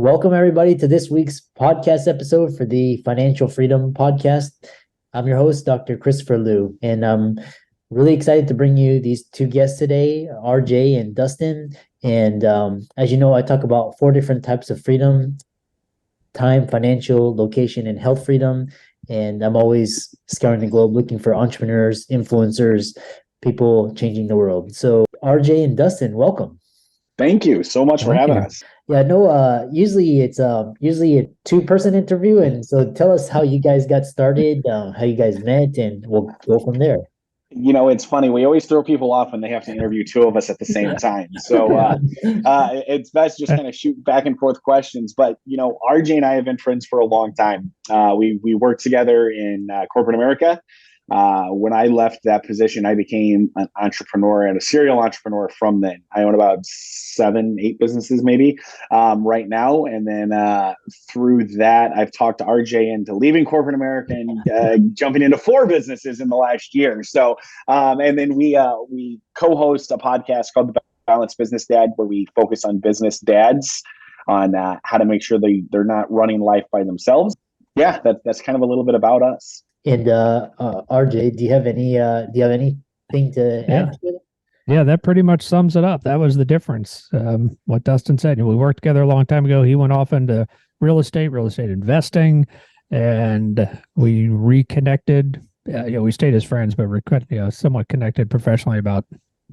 Welcome everybody to this week's podcast episode for the Financial Freedom Podcast. I'm your host, Dr. Christopher Liu, and I'm really excited to bring you these two guests today, RJ and Dustin. And as you know, I talk about 4 different types of freedom: time, financial, location, and health freedom. And I'm always scouring the globe looking for entrepreneurs, influencers, people changing the world. So RJ and Dustin, welcome. Thank you so much for having us. Yeah, no, usually it's usually a 2-person interview. And so tell us how you guys got started, how you guys met, and we'll go from there. You know, it's funny. We always throw people off when they have to interview 2 of us at the same time. So it's best just kind of shoot back and forth questions. But, you know, RJ and I have been friends for a long time. We worked together in corporate America. When I left that position, I became an entrepreneur and a serial entrepreneur from then. I own about 7, 8 businesses maybe right now. And then through that, I've talked to RJ into leaving corporate America and jumping into 4 businesses in the last year. So, and then we co-host a podcast called The Balanced Business Dad, where we focus on business dads on how to make sure they're not running life by themselves. Yeah, that's kind of a little bit about us. And RJ, do you have anything to add to it? Yeah, that pretty much sums it up. That was the difference. What Dustin said. We worked together a long time ago. He went off into real estate investing, and we reconnected. We stayed as friends, but we're somewhat connected professionally about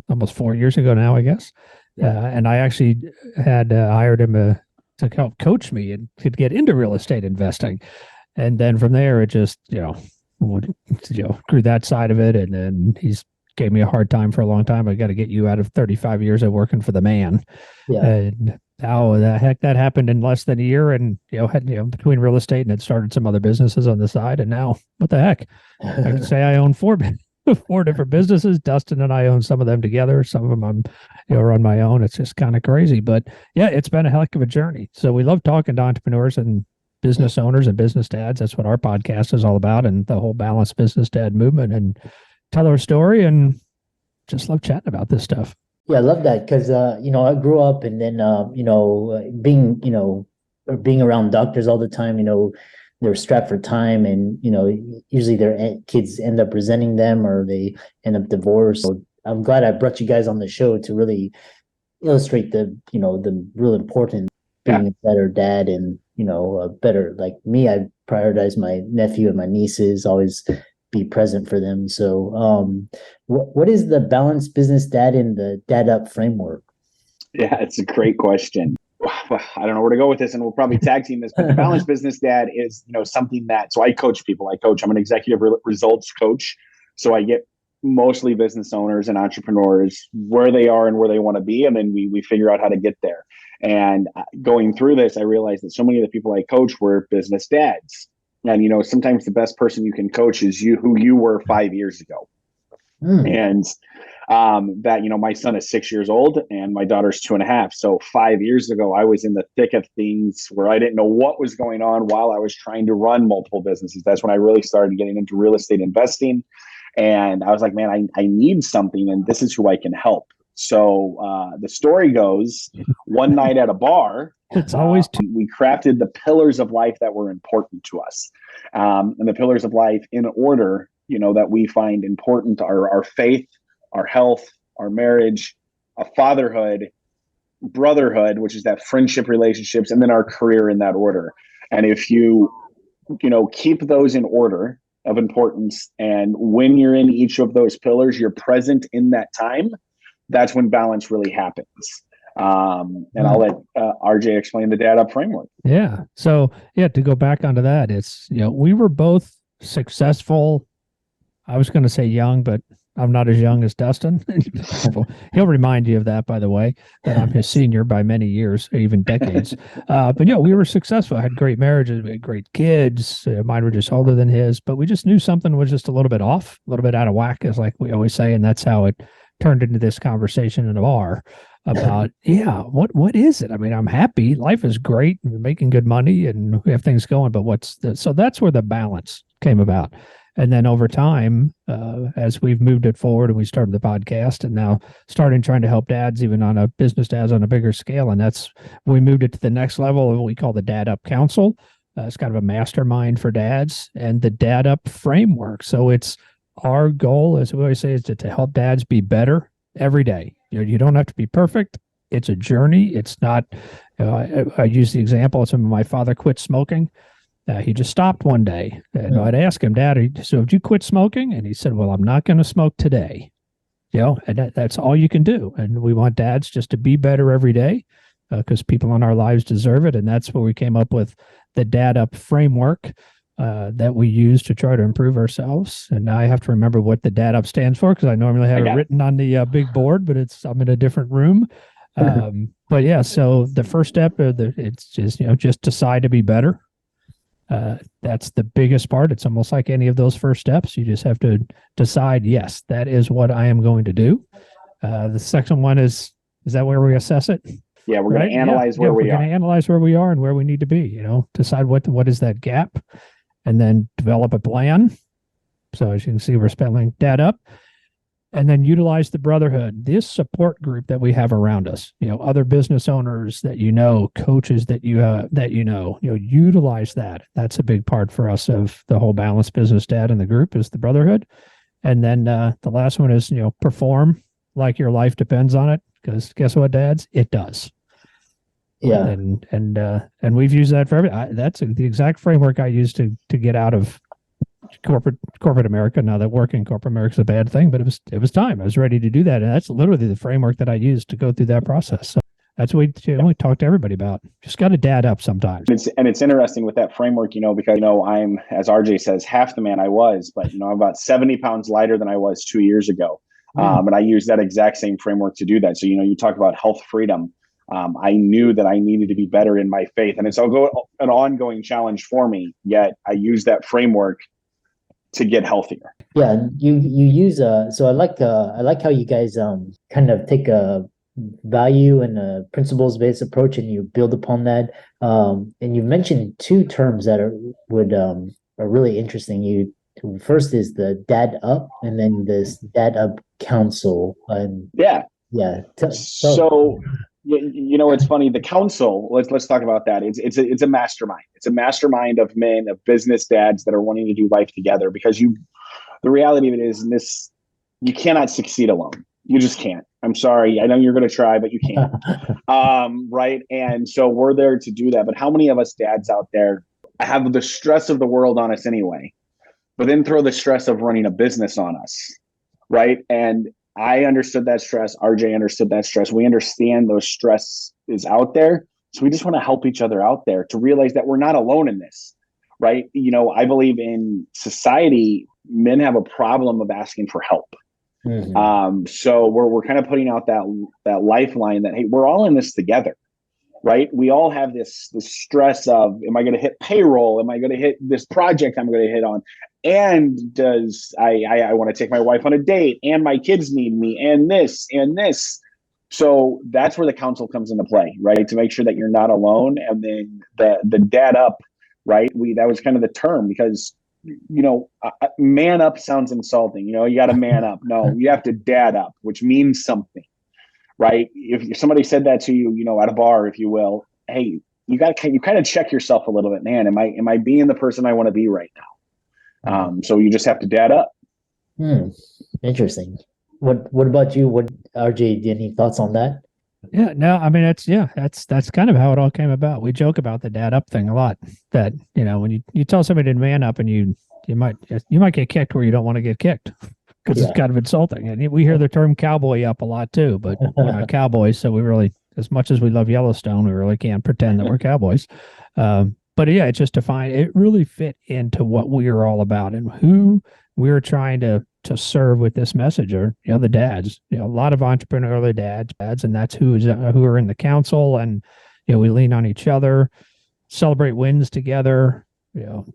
almost 4 years ago now, I guess. And I actually had hired him to help coach me and to get into real estate investing. And then from there, it just, grew that side of it. And then he's gave me a hard time for a long time. I got to get you out of 35 years of working for the man. Yeah. And how the heck that happened in less than a year. And, between real estate and had started some other businesses on the side. And now what the heck? I can say I own 4 different businesses. Dustin and I own some of them together. Some of them I'm, run my own. It's just kind of crazy, but yeah, it's been a heck of a journey. So we love talking to entrepreneurs and business owners and business dads. That's what our podcast is all about, and the whole Balanced Business Dad movement, and tell our story and just love chatting about this stuff. Yeah, I love that because I grew up, and then being around doctors all the time, they're strapped for time, and usually their kids end up resenting them or they end up divorced. So I'm glad I brought you guys on the show to really illustrate the real important being a better dad, and a better, like me, I prioritize my nephew and my nieces, always be present for them. So what is the Balanced Business Dad in the Dad Up framework? Yeah, it's a great question. I don't know where to go with this, and we'll probably tag team this, but the Balanced Business Dad is, something that, so I coach people. I'm an executive results coach. So I get mostly business owners and entrepreneurs where they are and where they want to be. And then we figure out how to get there. And going through this, I realized that so many of the people I coach were business dads. And, sometimes the best person you can coach is who you were 5 years ago. And my son is 6 years old and my daughter's 2.5. So 5 years ago, I was in the thick of things where I didn't know what was going on while I was trying to run multiple businesses. That's when I really started getting into real estate investing. And I was like, man, I need something, and this is who I can help. So the story goes, one night at a bar, it's always we crafted the pillars of life that were important to us. And the pillars of life in order, that we find important are our faith, our health, our marriage, a fatherhood, brotherhood, which is that friendship relationships, and then our career in that order. And if you keep those in order of importance, and when you're in each of those pillars, you're present in that time, that's when balance really happens. And I'll let RJ explain the Dad Up framework. Yeah. So to go back onto that, it's, we were both successful. I was going to say young, but I'm not as young as Dustin. He'll remind you of that, by the way, that I'm his senior by many years, even decades. But we were successful. I had great marriages, we had great kids. Mine were just older than his, but we just knew something was just a little bit off, a little bit out of whack, as like we always say. And that's how it turned into this conversation in a bar about, what is it? I mean, I'm happy. Life is great. We're making good money and we have things going, but so that's where the balance came about. And then over time, as we've moved it forward and we started the podcast and now starting trying to help dads, even on a business dads on a bigger scale. And that's, we moved it to the next level of what we call the Dad Up Council. It's kind of a mastermind for dads and the Dad Up framework. So it's our goal, as we always say, is to help dads be better every day. You don't have to be perfect. It's a journey. It's not, I use the example of my father quit smoking. He just stopped one day. And I'd ask him, Dad, so did you quit smoking? And he said, well, I'm not going to smoke today. And that's all you can do. And we want dads just to be better every day because people in our lives deserve it. And that's where we came up with the Dad Up framework that we use to try to improve ourselves. And now I have to remember what the Dad Up stands for because I normally have it written on the big board, but I'm in a different room. But yeah, so the first step, it's just decide to be better. That's the biggest part. It's almost like any of those first steps. You just have to decide, yes, that is what I am going to do. The second one is that where we assess it? Yeah, we're going to analyze where we are. We're going to analyze where we are and where we need to be, decide what is that gap and then develop a plan. So as you can see, we're spelling Dad Up. And then utilize the brotherhood, this support group that we have around us, other business owners that coaches that utilize that. That's a big part for us of the whole Balanced Business Dad and the group is the brotherhood. And then the last one is, perform like your life depends on it. Because guess what, dads? It does. Yeah. And we've used that for everything. That's the exact framework I use to get out of corporate America. Now that working corporate America is a bad thing, but it was time. I was ready to do that, and that's literally the framework that I used to go through that process. So that's what we talk to everybody about. Just got to dad up sometimes. It's interesting with that framework, because I'm, as RJ says, half the man I was, but I'm about 70 pounds lighter than I was 2 years ago, and I use that exact same framework to do that. So you talk about health freedom. I knew that I needed to be better in my faith, and it's an ongoing challenge for me. Yet I use that framework to get healthier. Yeah, and you use so I like how you guys kind of take a value and a principles based approach and you build upon that. And you mentioned two terms that are really interesting. First is the Dad Up, and then this Dad Up Council. And so it's funny. The council. Let's talk about that. It's a mastermind. It's a mastermind of men, of business dads that are wanting to do life together. Because the reality of it is, you cannot succeed alone. You just can't. I'm sorry. I know you're going to try, but you can't. Right. And so we're there to do that. But how many of us dads out there have the stress of the world on us anyway, but then throw the stress of running a business on us? Right. And I understood that stress. RJ understood that stress. We understand those stress is out there. So we just want to help each other out there to realize that we're not alone in this, right? I believe in society, men have a problem of asking for help. Mm-hmm. So we're kind of putting out that lifeline that, hey, we're all in this together, right? We all have this stress of, am I going to hit payroll? Am I going to hit this project I'm going to hit on? And does I want to take my wife on a date, and my kids need me, and this and this. So that's where the council comes into play, right? To make sure that you're not alone. And then the Dad Up, right? That was kind of the term because, man up sounds insulting. You got to man up. No, you have to dad up, which means something, right? If somebody said that to you, at a bar, if you will, hey, you kind of check yourself a little bit, man. Am I being the person I want to be right now? So you just have to dad up. Interesting. What about you? RJ, any thoughts on that? Yeah, no, I mean, that's kind of how it all came about. We joke about the dad up thing a lot, that, when you tell somebody to man up and you might get kicked where you don't want to get kicked because it's kind of insulting. And we hear the term cowboy up a lot too, but we're not cowboys. So we really, as much as we love Yellowstone, we really can't pretend that we're cowboys. But yeah, it's just it really fit into what we are all about and who we're trying to serve with this message, or, the dads, a lot of entrepreneurial dads, and that's who are in the council. And, we lean on each other, celebrate wins together,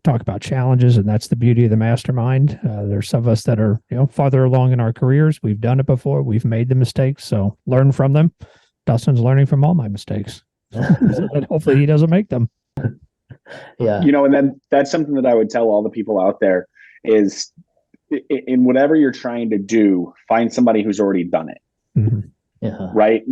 talk about challenges. And that's the beauty of the mastermind. There's some of us that are, farther along in our careers. We've done it before. We've made the mistakes. So learn from them. Dustin's learning from all my mistakes. And hopefully he doesn't make them. Yeah. And then that's something that I would tell all the people out there is in whatever you're trying to do, find somebody who's already done it. Mm-hmm. Yeah. Right.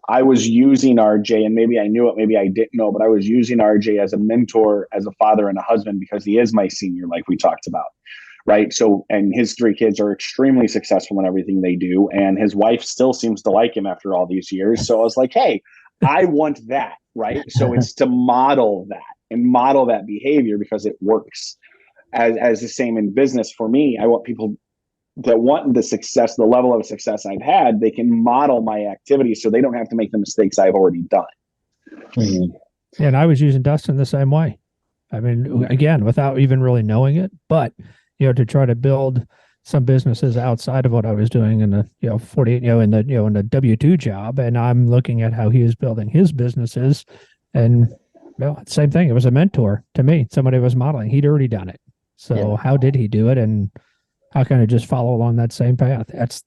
I was using RJ, and maybe I knew it, maybe I didn't know, but I was using RJ as a mentor, as a father and a husband, because he is my senior, like we talked about. Right. So, and his 3 kids are extremely successful in everything they do. And his wife still seems to like him after all these years. So I was like, hey, I want that. Right. So it's to model that and model that behavior because it works. As the same in business for me, I want people that want the success, the level of success I've had, they can model my activities so they don't have to make the mistakes I've already done. Mm-hmm. And I was using Dustin the same way. I mean, again, without even really knowing it, but, to try to build some businesses outside of what I was doing in the, 48, in the W-2 job. And I'm looking at how he is building his businesses, and same thing. It was a mentor to me. Somebody was modeling. He'd already done it. So how did he do it? And how can I just follow along that same path? That's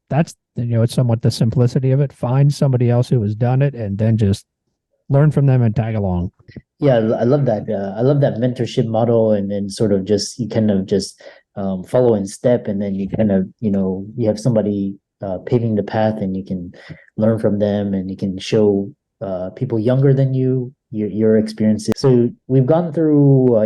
it's somewhat the simplicity of it. Find somebody else who has done it, and then just learn from them and tag along. Yeah, I love that. I love that mentorship model, and then sort of just you kind of just follow in step, and then you kind of you have somebody paving the path, and you can learn from them, and you can show people younger than you your experiences. So we've gone through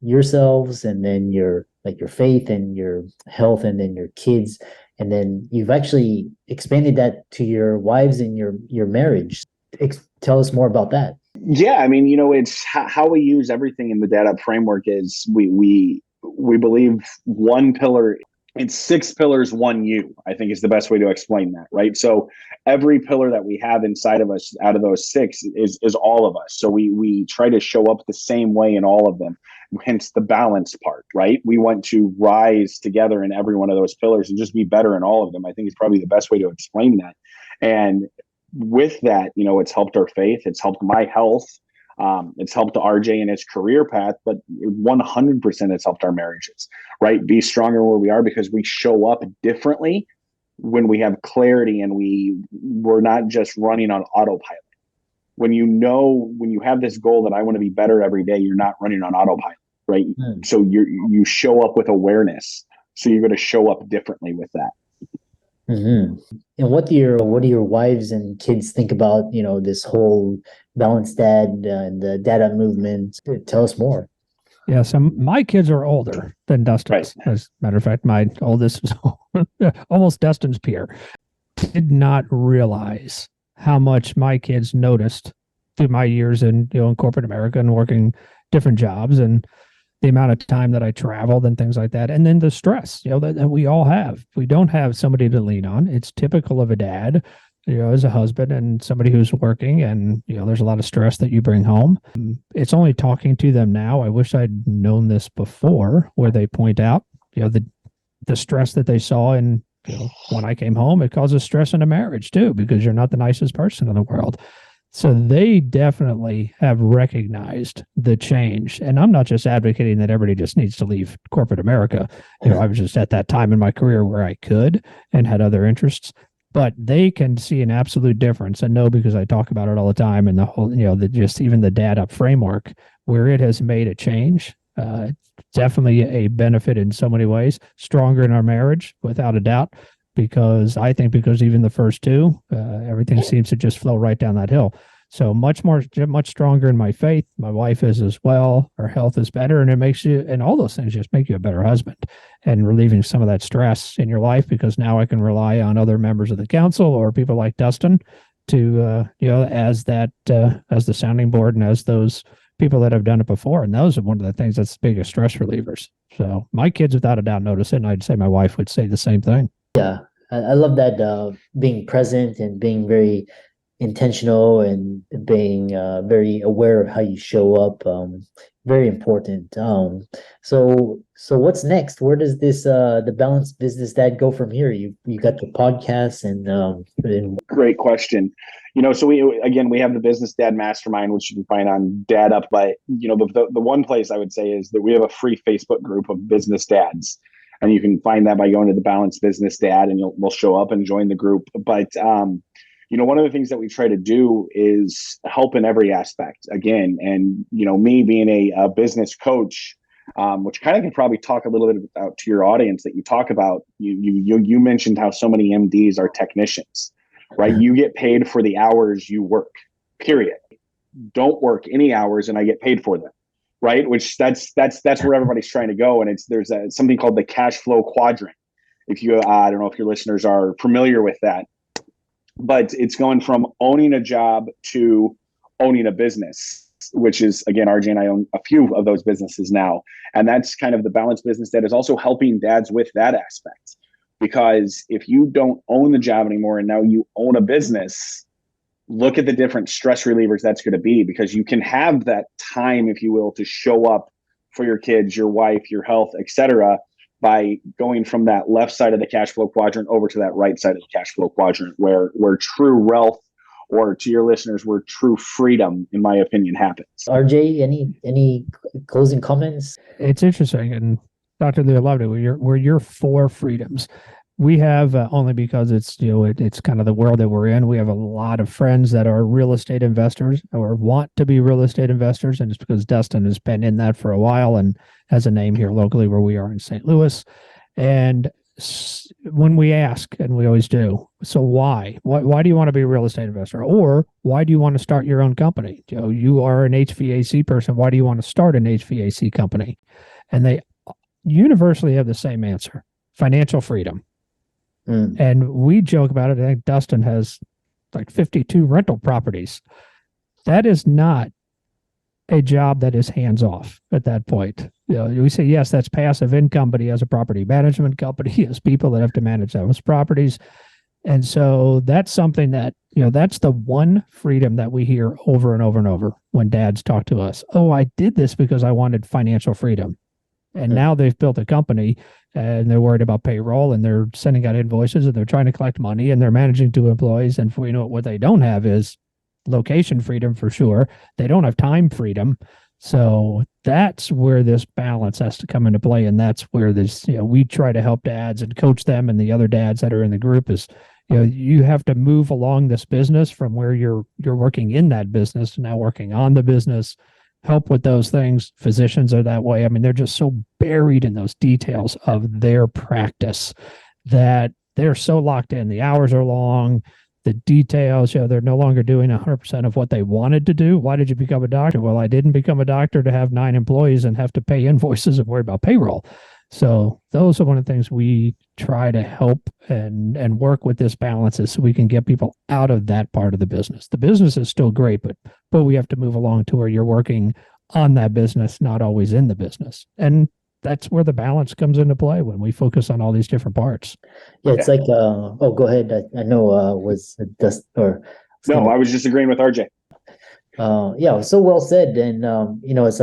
yourselves, and then your faith and your health, and then your kids, and then you've actually expanded that to your wives and your marriage. Tell us more about that. Yeah, I mean, it's how we use everything in the data framework is we believe one pillar. It's 6 pillars, 1 you, I think is the best way to explain that, right? So every pillar that we have inside of us, out of those 6, is all of us. So we try to show up the same way in all of them, hence the balance part, right? We want to rise together in every one of those pillars and just be better in all of them. I think is probably the best way to explain that. And with that, it's helped our faith, it's helped my health, it's helped RJ in his career path, but 100% it's helped our marriages, right? Be stronger where we are because we show up differently when we have clarity, and we're not just running on autopilot. When you have this goal that I want to be better every day, you're not running on autopilot, right? So you show up with awareness. So you're going to show up differently with that. Mm-hmm. And what do your wives and kids think about this whole balanced dad and the dada movement? Tell us more. Yeah, so my kids are older than Dustin's. Right. As a matter of fact, my oldest is almost Dustin's peer. Did not realize how much my kids noticed through my years in corporate America and working different jobs, and the amount of time that I traveled and things like that. And then the stress, that we all have. We don't have somebody to lean on. It's typical of a dad, as a husband and somebody who's working, and, there's a lot of stress that you bring home. It's only talking to them now. I wish I'd known this before, where they point out, the stress that they saw in, when I came home. It causes stress in a marriage too, because you're not the nicest person in the world. So they definitely have recognized the change. And I'm not just advocating that everybody just needs to leave corporate America. I was just at that time in my career where I could and had other interests, but they can see an absolute difference and know, because I talk about it all the time, and the whole, just even the dad up framework, where it has made a change. Definitely a benefit in so many ways, stronger in our marriage, without a doubt. Because even the first 2, everything seems to just flow right down that hill. So much stronger in my faith. My wife is as well. Her health is better, and it makes you, and all those things just make you a better husband, and relieving some of that stress in your life, because now I can rely on other members of the council or people like Dustin to, as the sounding board, and as those people that have done it before. And those are one of the things that's the biggest stress relievers. So my kids, without a doubt, notice it. And I'd say my wife would say the same thing. Yeah, I love that, being present and being very intentional and being very aware of how you show up. Very important. So what's next? Where does this the Balanced Business Dad go from here? You got the podcast and Great question. So we have the Business Dad Mastermind, which you can find on Dad Up. But the one place I would say is that we have a free Facebook group of business dads. And you can find that by going to the Balanced Business Dad, and we'll show up and join the group. But, one of the things that we try to do is help in every aspect again. And, me being a business coach, which kind of can probably talk a little bit about to your audience that you talk about. You mentioned how so many MDs are technicians, right? You get paid for the hours you work, period. Don't work any hours and I get paid for them, right? Which that's where everybody's trying to go. And there's something called the cash flow quadrant. If you, I don't know if your listeners are familiar with that, but it's going from owning a job to owning a business, which is, again, RJ and I own a few of those businesses now. And that's kind of the balanced business that is also helping dads with that aspect. Because if you don't own the job anymore and now you own a business, look at the different stress relievers that's going to be, because you can have that time, if you will, to show up for your kids, your wife, your health, etc., by going from that left side of the cash flow quadrant over to that right side of the cash flow quadrant, where true wealth, or to your listeners, where true freedom, in my opinion, happens. RJ, any closing comments? It's interesting, and Dr. Leo loved it. We're your four freedoms. We have only because it's it's kind of the world that we're in. We have a lot of friends that are real estate investors or want to be real estate investors, and it's because Dustin has been in that for a while and has a name here locally where we are in St. Louis. And when we ask, and we always do, so why do you want to be a real estate investor, or why do you want to start your own company? You are an HVAC person. Why do you want to start an HVAC company? And they universally have the same answer: financial freedom. And we joke about it. I think Dustin has like 52 rental properties. That is not a job that is hands off at that point. We say, yes, that's passive income, but he has a property management company. He has people that have to manage those properties. And so that's something that, that's the one freedom that we hear over and over and over when dads talk to us. Oh, I did this because I wanted financial freedom. And now they've built a company and they're worried about payroll and they're sending out invoices and they're trying to collect money and they're managing 2 employees. And what they don't have is location freedom for sure. They don't have time freedom. So that's where this balance has to come into play. And that's where this, we try to help dads and coach them and the other dads that are in the group is, you have to move along this business from where you're working in that business to now working on the business. Help with those things. Physicians are that way. I mean, they're just so buried in those details of their practice that they're so locked in. The hours are long, the details, they're no longer doing 100% of what they wanted to do. Why did you become a doctor? Well, I didn't become a doctor to have 9 employees and have to pay invoices and worry about payroll. So those are one of the things we try to help and work with this balance is so we can get people out of that part of the business. The business is still great, but we have to move along to where you're working on that business, not always in the business. And that's where the balance comes into play when we focus on all these different parts. Yeah, it's like, go ahead. I know, was Dust or. No, I was just agreeing with RJ. Yeah, so well said. And it's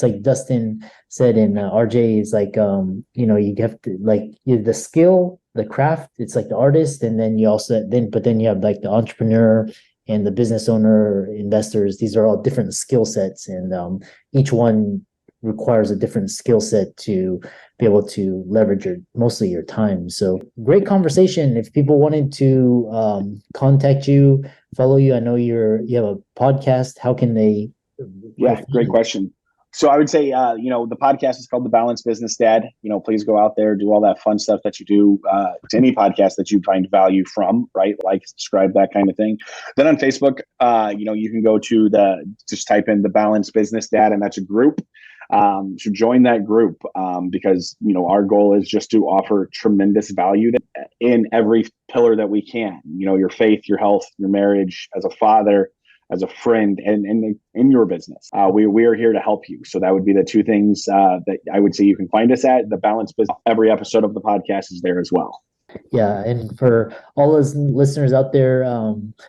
like Dustin said, and RJ is like, you have to the skill, the craft. It's like the artist, and then you also then you have like the entrepreneur and the business owner, investors. These are all different skill sets, and each one requires a different skill set to be able to leverage mostly your time. So great conversation. If people wanted to contact you, follow you, I know you have a podcast. How can they? Yeah, great question. So I would say, the podcast is called The Balanced Business Dad. Please go out there, do all that fun stuff that you do to any podcast that you find value from, right? Like, subscribe, that kind of thing. Then on Facebook, you can go to just type in The Balanced Business Dad, and that's a group. So join that group because, our goal is just to offer tremendous value in every pillar that we can, your faith, your health, your marriage, as a father, as a friend, and in your business. We are here to help you. So that would be the 2 things that I would say you can find us at. The Balanced Business. Every episode of the podcast is there as well. Yeah. And for all those listeners out there,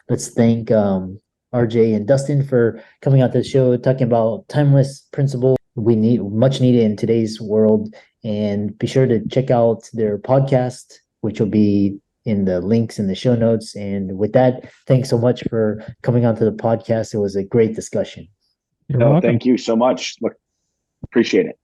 let's thank RJ and Dustin for coming out to the show, talking about timeless principles we need, much needed in today's world. And be sure to check out their podcast, which will be in the links in the show notes. And with that, thanks so much for coming onto the podcast. It was a great discussion. You're welcome. Thank you so much. Look, appreciate it.